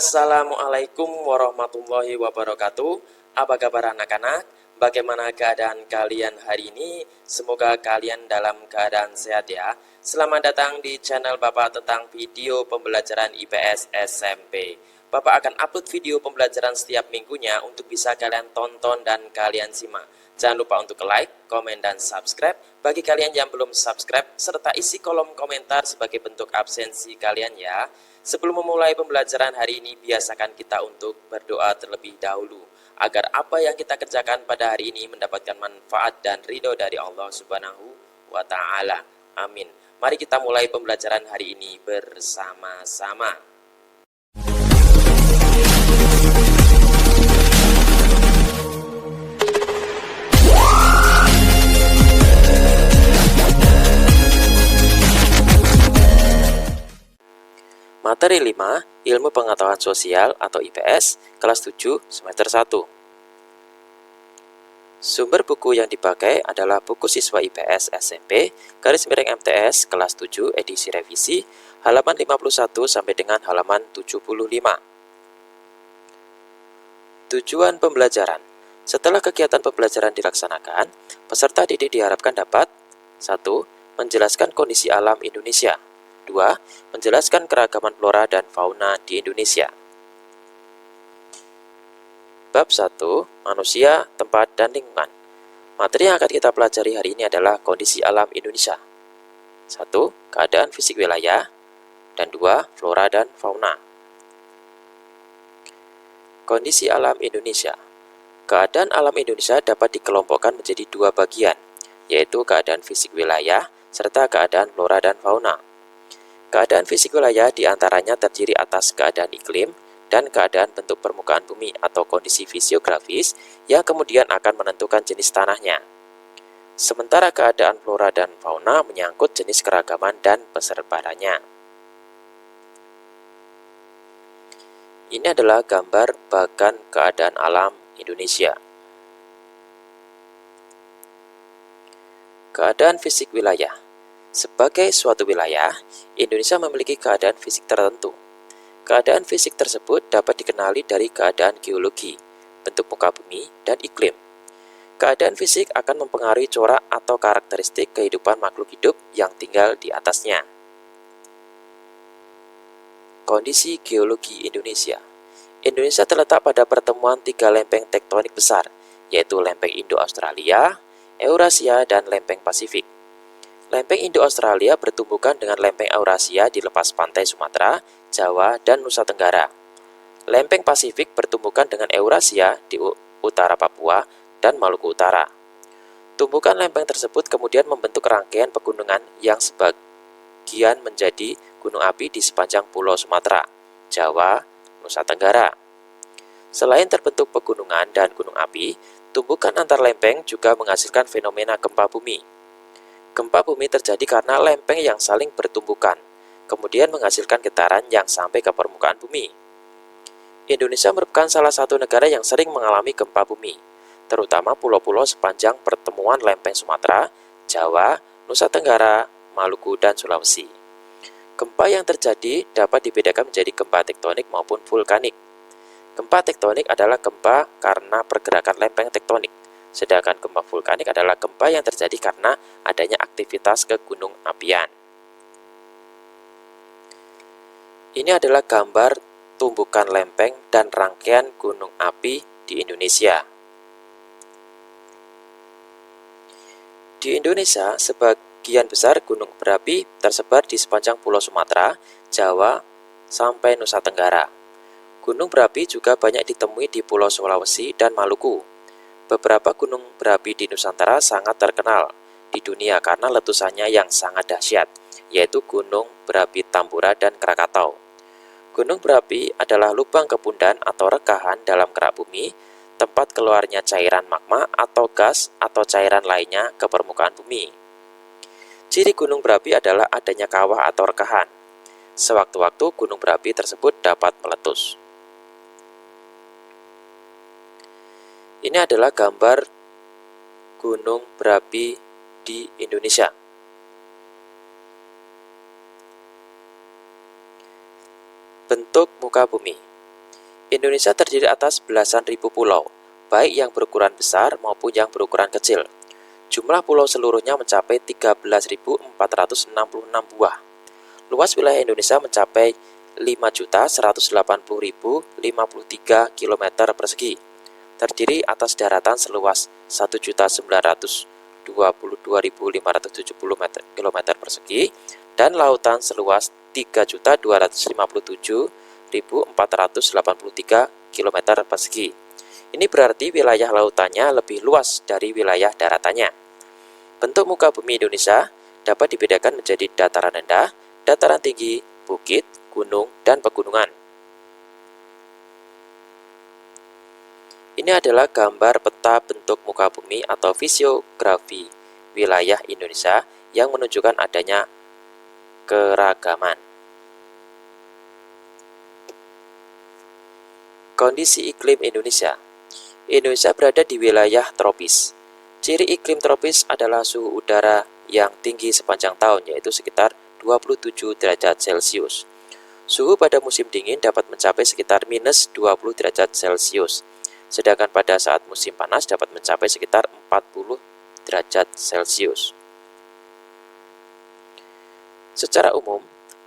Assalamualaikum warahmatullahi wabarakatuh. Apa kabar anak-anak? Bagaimana keadaan kalian hari ini? Semoga kalian dalam keadaan sehat ya. Selamat datang di channel Bapak tentang video pembelajaran IPS SMP. Bapak akan upload video pembelajaran setiap minggunya untuk bisa kalian tonton dan kalian simak. Jangan lupa untuk like, komen, dan subscribe bagi kalian yang belum subscribe, serta isi kolom komentar sebagai bentuk absensi kalian ya. Sebelum memulai pembelajaran hari ini, biasakan kita untuk berdoa terlebih dahulu, agar apa yang kita kerjakan pada hari ini mendapatkan manfaat dan ridho dari Allah Subhanahu wa Ta'ala. Amin. Mari kita mulai pembelajaran hari ini bersama-sama. Materi 5, Ilmu Pengetahuan Sosial atau IPS, kelas 7, semester 1. Sumber buku yang dipakai adalah buku siswa IPS SMP, _MTS, kelas 7, edisi revisi, halaman 51 sampai dengan halaman 75. Tujuan pembelajaran. Setelah kegiatan pembelajaran dilaksanakan, peserta didik diharapkan dapat 1. Menjelaskan kondisi alam Indonesia. 2. Menjelaskan keragaman flora dan fauna di Indonesia. Bab 1. Manusia, tempat, dan lingkungan. Materi yang akan kita pelajari hari ini adalah kondisi alam Indonesia. 1. Keadaan fisik wilayah. Dan 2. Flora dan fauna. Kondisi alam Indonesia. Keadaan alam Indonesia dapat dikelompokkan menjadi dua bagian, yaitu keadaan fisik wilayah serta keadaan flora dan fauna. Keadaan fisik wilayah diantaranya terdiri atas keadaan iklim dan keadaan bentuk permukaan bumi atau kondisi fisiografis yang kemudian akan menentukan jenis tanahnya. Sementara keadaan flora dan fauna menyangkut jenis keragaman dan peserbarannya. Ini adalah gambar bagan keadaan alam Indonesia. Keadaan fisik wilayah. Sebagai suatu wilayah, Indonesia memiliki keadaan fisik tertentu. Keadaan fisik tersebut dapat dikenali dari keadaan geologi, bentuk muka bumi, dan iklim. Keadaan fisik akan mempengaruhi corak atau karakteristik kehidupan makhluk hidup yang tinggal di atasnya. Kondisi geologi Indonesia. Indonesia terletak pada pertemuan tiga lempeng tektonik besar, yaitu lempeng Indo-Australia, Eurasia, dan lempeng Pasifik. Lempeng Indo-Australia bertumbukan dengan lempeng Eurasia di lepas pantai Sumatera, Jawa, dan Nusa Tenggara. Lempeng Pasifik bertumbukan dengan Eurasia di utara Papua dan Maluku Utara. Tumbukan lempeng tersebut kemudian membentuk rangkaian pegunungan yang sebagian menjadi gunung api di sepanjang Pulau Sumatera, Jawa, Nusa Tenggara. Selain terbentuk pegunungan dan gunung api, tumbukan antar lempeng juga menghasilkan fenomena gempa bumi. Gempa bumi terjadi karena lempeng yang saling bertumbukan, kemudian menghasilkan getaran yang sampai ke permukaan bumi. Indonesia merupakan salah satu negara yang sering mengalami gempa bumi, terutama pulau-pulau sepanjang pertemuan lempeng Sumatera, Jawa, Nusa Tenggara, Maluku, dan Sulawesi. Gempa yang terjadi dapat dibedakan menjadi gempa tektonik maupun vulkanik. Gempa tektonik adalah gempa karena pergerakan lempeng tektonik. Sedangkan gempa vulkanik adalah gempa yang terjadi karena adanya aktivitas kegunung apian. Ini adalah gambar tumbukan lempeng dan rangkaian gunung api di Indonesia. Di Indonesia, sebagian besar gunung berapi tersebar di sepanjang Pulau Sumatera, Jawa, sampai Nusa Tenggara. Gunung berapi juga banyak ditemui di Pulau Sulawesi dan Maluku. Beberapa gunung berapi di Nusantara sangat terkenal di dunia karena letusannya yang sangat dahsyat, yaitu Gunung Berapi Tambora dan Krakatau. Gunung berapi adalah lubang kepundan atau rekahan dalam kerak bumi, tempat keluarnya cairan magma atau gas atau cairan lainnya ke permukaan bumi. Ciri gunung berapi adalah adanya kawah atau rekahan. Sewaktu-waktu gunung berapi tersebut dapat meletus. Ini adalah gambar gunung berapi di Indonesia. Bentuk muka bumi. Indonesia terdiri atas belasan ribu pulau, baik yang berukuran besar maupun yang berukuran kecil. Jumlah pulau seluruhnya mencapai 13.466 buah. Luas wilayah Indonesia mencapai 5.180.053 km persegi, terdiri atas daratan seluas 1.922.570 km persegi dan lautan seluas 3.257.483 km persegi. Ini berarti wilayah lautannya lebih luas dari wilayah daratannya. Bentuk muka bumi Indonesia dapat dibedakan menjadi dataran rendah, dataran tinggi, bukit, gunung, dan pegunungan. Ini adalah gambar peta bentuk muka bumi atau fisiografi wilayah Indonesia yang menunjukkan adanya keragaman. Kondisi iklim Indonesia. Indonesia berada di wilayah tropis. Ciri iklim tropis adalah suhu udara yang tinggi sepanjang tahun, yaitu sekitar 27 derajat Celcius. Suhu pada musim dingin dapat mencapai sekitar minus 20 derajat Celcius, sedangkan pada saat musim panas dapat mencapai sekitar 40 derajat Celcius. Secara umum,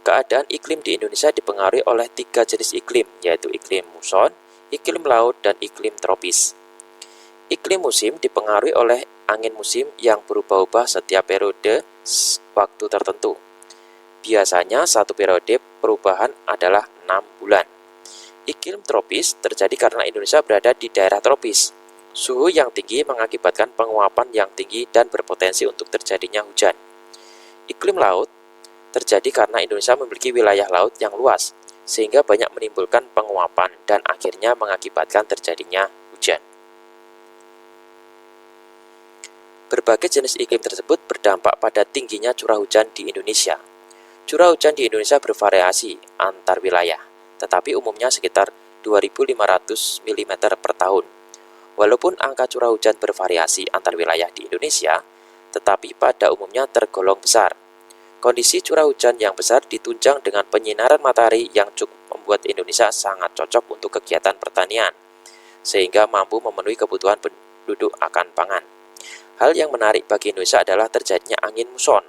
keadaan iklim di Indonesia dipengaruhi oleh 3 jenis iklim, yaitu iklim muson, iklim laut, dan iklim tropis. Iklim musim dipengaruhi oleh angin musim yang berubah-ubah setiap periode waktu tertentu. Biasanya satu periode perubahan adalah 6 bulan. Iklim tropis terjadi karena Indonesia berada di daerah tropis. Suhu yang tinggi mengakibatkan penguapan yang tinggi dan berpotensi untuk terjadinya hujan. Iklim laut terjadi karena Indonesia memiliki wilayah laut yang luas, sehingga banyak menimbulkan penguapan dan akhirnya mengakibatkan terjadinya hujan. Berbagai jenis iklim tersebut berdampak pada tingginya curah hujan di Indonesia. Curah hujan di Indonesia bervariasi antar wilayah, tetapi umumnya sekitar 2.500 mm per tahun. Walaupun angka curah hujan bervariasi antar wilayah di Indonesia, tetapi pada umumnya tergolong besar. Kondisi curah hujan yang besar ditunjang dengan penyinaran matahari yang cukup membuat Indonesia sangat cocok untuk kegiatan pertanian, sehingga mampu memenuhi kebutuhan penduduk akan pangan. Hal yang menarik bagi Indonesia adalah terjadinya angin muson.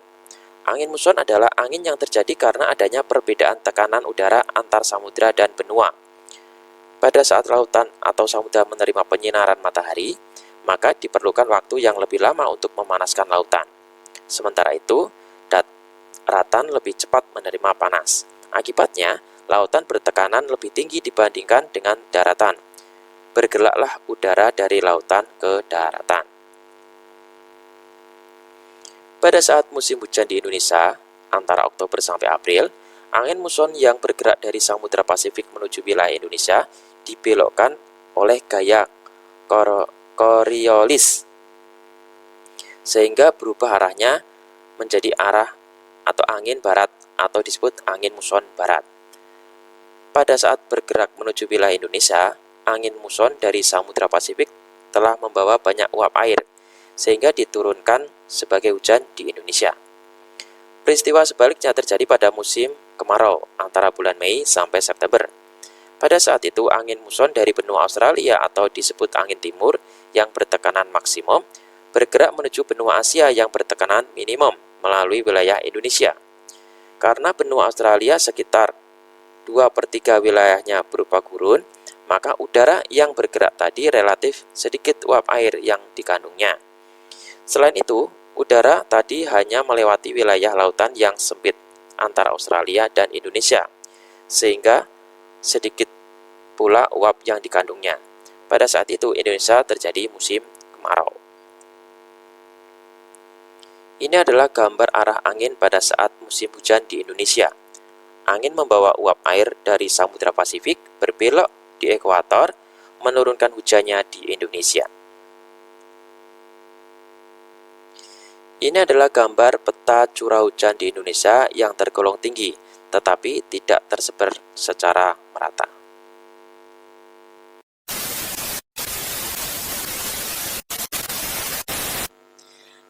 Angin muson adalah angin yang terjadi karena adanya perbedaan tekanan udara antar samudra dan benua. Pada saat lautan atau samudra menerima penyinaran matahari, maka diperlukan waktu yang lebih lama untuk memanaskan lautan. Sementara itu, daratan lebih cepat menerima panas. Akibatnya, lautan bertekanan lebih tinggi dibandingkan dengan daratan. Bergeraklah udara dari lautan ke daratan. Pada saat musim hujan di Indonesia, antara Oktober sampai April, angin muson yang bergerak dari Samudra Pasifik menuju wilayah Indonesia dibelokkan oleh gaya Coriolis, sehingga berubah arahnya menjadi arah atau angin barat atau disebut angin muson barat. Pada saat bergerak menuju wilayah Indonesia, angin muson dari Samudra Pasifik telah membawa banyak uap air, sehingga diturunkan sebagai hujan di Indonesia. Peristiwa sebaliknya terjadi pada musim kemarau antara bulan Mei sampai September. Pada saat itu, angin muson dari benua Australia atau disebut angin timur yang bertekanan maksimum bergerak menuju benua Asia yang bertekanan minimum melalui wilayah Indonesia. Karena benua Australia sekitar 2/3 wilayahnya berupa gurun, maka udara yang bergerak tadi relatif sedikit uap air yang dikandungnya. Selain itu, udara tadi hanya melewati wilayah lautan yang sempit antara Australia dan Indonesia, sehingga sedikit pula uap yang dikandungnya. Pada saat itu, Indonesia terjadi musim kemarau. Ini adalah gambar arah angin pada saat musim hujan di Indonesia. Angin membawa uap air dari Samudra Pasifik berbelok di ekuator, menurunkan hujannya di Indonesia. Ini adalah gambar peta curah hujan di Indonesia yang tergolong tinggi, tetapi tidak tersebar secara merata.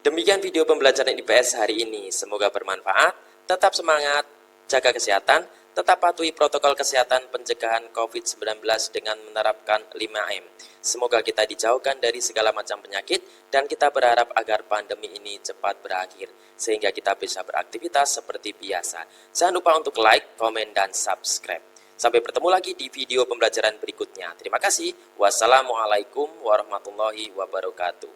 Demikian video pembelajaran IPS hari ini. Semoga bermanfaat. Tetap semangat, jaga kesehatan, Tetap patuhi protokol kesehatan pencegahan COVID-19 dengan menerapkan 5M. Semoga kita dijauhkan dari segala macam penyakit dan kita berharap agar pandemi ini cepat berakhir sehingga kita bisa beraktivitas seperti biasa. Jangan lupa untuk like, komen, dan subscribe. Sampai bertemu lagi di video pembelajaran berikutnya. Terima kasih. Wassalamualaikum warahmatullahi wabarakatuh.